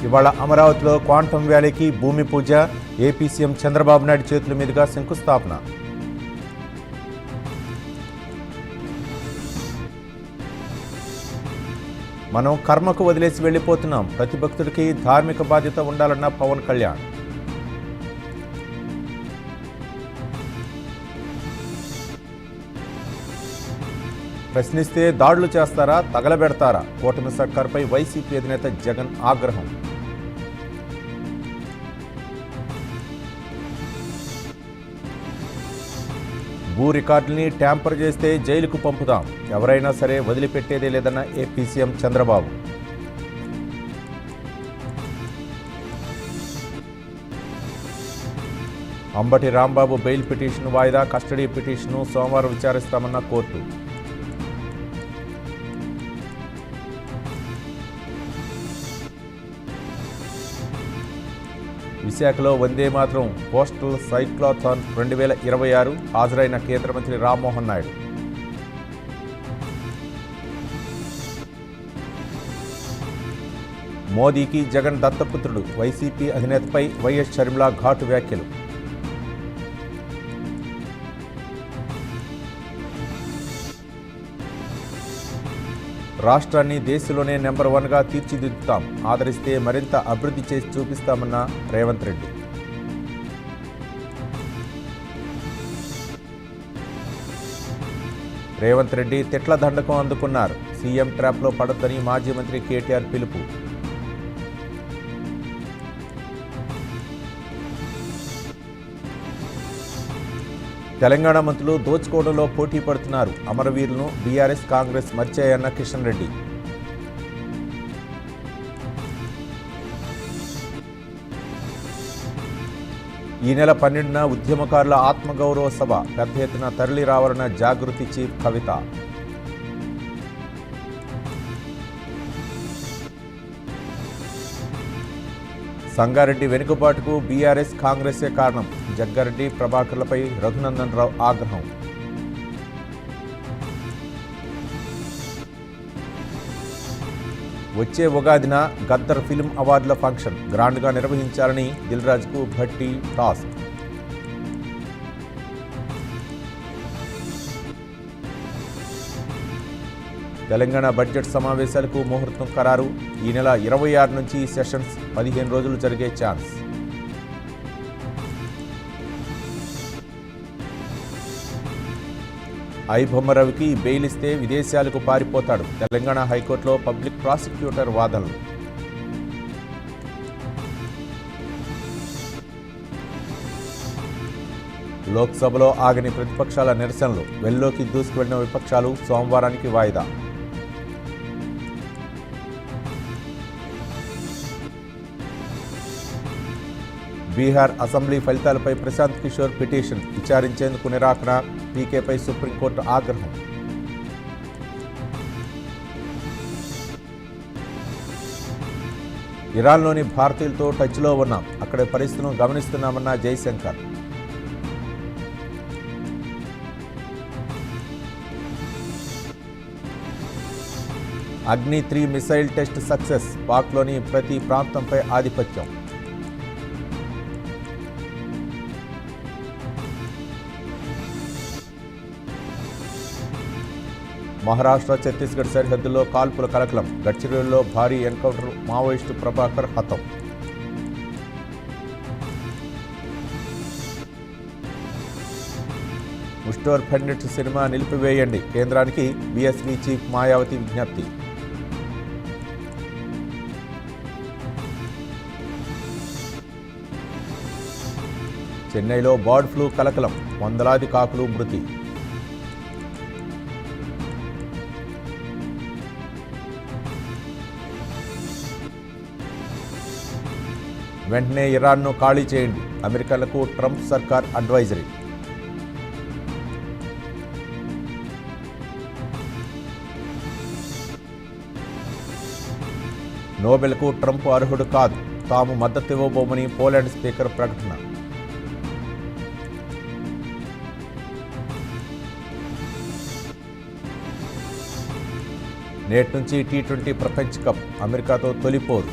ఇవాళ అమరావతిలో క్వాంటమ్ వ్యాలీకి భూమి పూజ, ఏపీ సీఎం చంద్రబాబు నాయుడు చేతుల మీదుగా శంకుస్థాపన. మనం కర్మకు వదిలేసి వెళ్ళిపోతున్నాం, ప్రతి భక్తుడికి ధార్మిక బాధ్యత ఉండాలన్న పవన్ కళ్యాణ్. ప్రశ్నిస్తే దాడులు చేస్తారా, తగలబెడతారా? కూటమి సర్కార్పై వైసీపీ అధినేత జగన్ ఆగ్రహం. భూ రికార్డుల్ని ట్యాంపర్ చేస్తే జైలుకు పంపుతాం, ఎవరైనా సరే వదిలిపెట్టేదే లేదన్న AP CM Chandrababu. Ambati Rambabu bail petition వాయిదా, కస్టడీ పిటిషన్ను సోమవారం విచారిస్తామన్న కోర్టు. విశాఖలో వందే మాతరం పోస్టల్ సైక్లాథాన్ 2026 హాజరైన కేంద్ర మంత్రి రామ్మోహన్ నాయుడు. మోదీకి జగన్ దత్తపుత్రుడు, వైసీపీ అధినేతపై వైఎస్ షర్మిల ఘాటు వ్యాఖ్యలు. రాష్ట్రాన్ని దేశంలోనే నెంబర్ 1గా తీర్చిదిద్దుతాం, ఆదరిస్తే మరింత అభివృద్ధి చేసి చూపిస్తామన్న రేవంత్ రెడ్డి. రేవంత్ రెడ్డి తిట్ల దండకం అందుకున్నారు, సీఎం ట్రాప్లో పడొద్దని మాజీ మంత్రి కేటీఆర్ పిలుపు. తెలంగాణ మంత్రులు దోచుకోవడంలో పోటీ పడుతున్నారు, అమరవీరులను బీఆర్ఎస్ కాంగ్రెస్ మర్చాయన్న కిషన్ రెడ్డి. ఈ నెల 12న ఉద్యమకారుల ఆత్మగౌరవ సభ, పెద్ద ఎత్తున తరలి రావాలన్న జాగృతి చీఫ్ కవిత. సంగారెడ్డి వెనుకబాటుకు బీఆర్ఎస్ కాంగ్రెసే కారణం, జగ్గారెడ్డి ప్రభాకర్లపై రఘునందన్ రావు ఆగ్రహం. వచ్చే ఉగాదిన గద్దర్ ఫిల్మ్ అవార్డుల ఫంక్షన్ గ్రాండ్గా నిర్వహించాలని దిల్ రాజుకు భట్టి టాస్క్. తెలంగాణ బడ్జెట్ సమావేశాలకు ముహూర్తం ఖరారు, ఈ నెల 26 నుంచి సెషన్స్ 15 రోజులు జరిగే ఛాన్స్. ఐబొమ్మరవికి బెయిల్ ఇస్తే విదేశాలకు పారిపోతాడు, తెలంగాణ హైకోర్టులో పబ్లిక్ ప్రాసిక్యూటర్ వాదనలు. లోక్సభలో ఆగని ప్రతిపక్షాల నిరసనలు, వెల్లోకి దూసుకువెళ్లిన విపక్షాలు సోమవారానికి వాయిదా. బీహార్ అసెంబ్లీ ఫలితాలపై ప్రశాంత్ కిషోర్ పిటిషన్, విచారించేందుకు నిరాకరణ, పీకేపై సుప్రీంకోర్టు ఆగ్రహం. ఇరాన్లోని భారతీయులతో టచ్లో ఉన్నాం, అక్కడి పరిస్థితులను గమనిస్తున్నామన్న జైశంకర్. అగ్ని-3 మిసైల్ టెస్ట్ సక్సెస్, పాక్లోని ప్రతి ప్రాంతంపై ఆధిపత్యం. మహారాష్ట్ర ఛత్తీస్గఢ్ సరిహద్దుల్లో కాల్పుల కలకలం, గడ్చిరోలిలో భారీ ఎన్కౌంటర్, మావోయిస్టు ప్రభాకర్ హతం. ముస్టోర్ పండిట్ సినిమా నిలిపివేయండి, కేంద్రానికి బీఎస్పీ చీఫ్ మాయావతి విజ్ఞప్తి. చెన్నైలో బర్డ్ ఫ్లూ కలకలం, వందలాది కాకులు మృతి. వెంటనే ఇరాన్ను ఖాళీ చేయండి, అమెరికాలకు ట్రంప్ సర్కార్ అడ్వైజరీ. నోబెల్కు ట్రంప్ అర్హుడు కాదు, తాము మద్దతు ఇవ్వబోమని పోలాండ్ స్పీకర్ ప్రకటన. నేటి నుంచి T20 ప్రపంచ కప్, అమెరికాతో తొలిపోరు.